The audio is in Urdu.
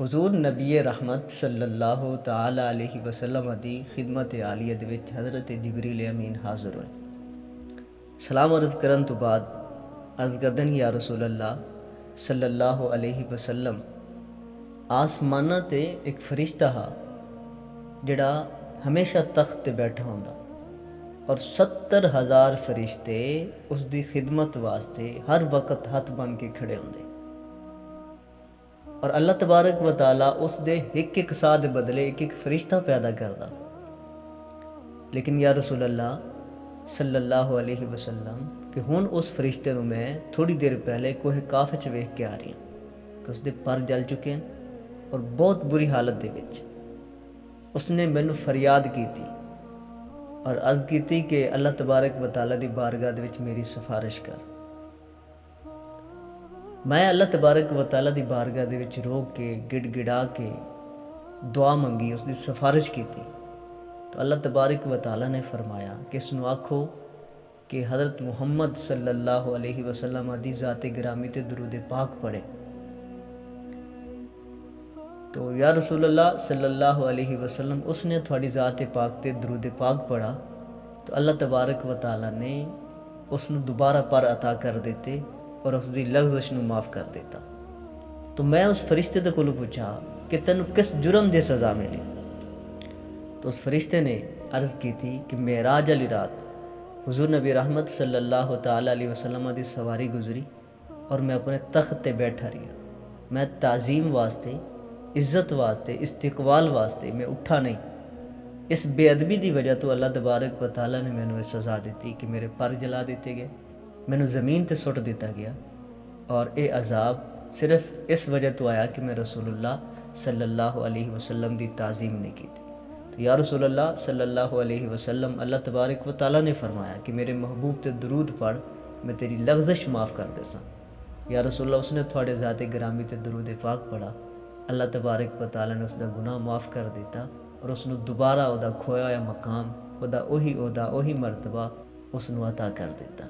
حضور نبی رحمت صلی اللہ تعالی علیہ وسلم دی خدمت عالیہ دے وچ حضرت جبریل امین حاضر ہوئے۔ سلام عرض کرن تو بعد عرض کردن یا رسول اللہ صلی اللہ علیہ وسلم، آسمانہ تے ایک فرشتہ ہا جڑا ہمیشہ تخت تے بیٹھا ہوندا اور 70,000 فرشتے اس دی خدمت واسطے ہر وقت ہاتھ بن کے کھڑے ہوندے، اور اللہ تبارک و تعالیٰ اس دے ایک ساہ دے بدلے ایک فرشتہ پیدا کردا۔ لیکن یا رسول اللہ صلی اللہ علیہ وسلم کہ ہن اس فرشتے نو میں تھوڑی دیر پہلے کوہ کاف وچ ویکھ کے آ رہی ہوں کہ اس دے پر جل چکے ہیں اور بہت بری حالت دے وچ۔ اس نے مینوں فریاد کیتی اور عرض کیتی کہ اللہ تبارک و تعالیٰ دی بارگاہ دے وچ میری سفارش کر۔ میں اللہ تبارک و تعالیٰ دی بارگاہ دے وچ رو کے گڑ گڑا کے دعا منگی، اس دی سفارش کیتی، تو اللہ تبارک و تعالیٰ نے فرمایا کہ اس نو آکھو کہ حضرت محمد صلی اللہ علیہ وسلم دی ذات گرامی تے درود پاک پڑھے۔ تو یا رسول اللہ صلی اللہ علیہ وسلم اس نے تھوڑی ذات پاک تے درود پاک پڑھا تو اللہ تبارک و تعالیٰ نے اس نو دوبارہ پر عطا کر دیتے اور اس دی لغزش نو معاف کر دیتا۔ تو میں اس فرشتے دے کولوں پوچھا کہ تینوں کس جرم دے سزا ملی؟ تو اس فرشتے نے عرض کی تھی کہ معراج والی رات حضور نبی رحمت صلی اللہ تعالی علیہ وسلم دی سواری گزری اور میں اپنے تخت تے بیٹھا رہا۔ میں تعظیم واسطے، عزت واسطے، استقبال واسطے میں اٹھا نہیں۔ اس بے ادبی دی وجہ تو اللہ تبارک و تعالیٰ نے مینوں یہ سزا دیتی کہ میرے پر جلا دیتے گئے، مینوں زمین تے سٹ دیتا گیا، اور اے عذاب صرف اس وجہ تو آیا کہ میں رسول اللہ صلی اللہ علیہ وسلم دی تعظیم نہیں کی تھی۔ تو یا رسول اللہ صلی اللہ علیہ وسلم، اللہ تبارک و تعالیٰ نے فرمایا کہ میرے محبوب تے درود پڑھ، میں تیری لغزش معاف کر دے ساں۔ یا رسول اللہ اس نے تھوڑے ذات گرامی تے درود پاک پڑھا، اللہ تبارک و تعالیٰ نے اس دا گناہ معاف کر دیتا اور اس نو دوبارہ او دا کھویا ہوا مقام، او دا اوہی عہدہ، اوہی مرتبہ اس نو عطا کر دیتا۔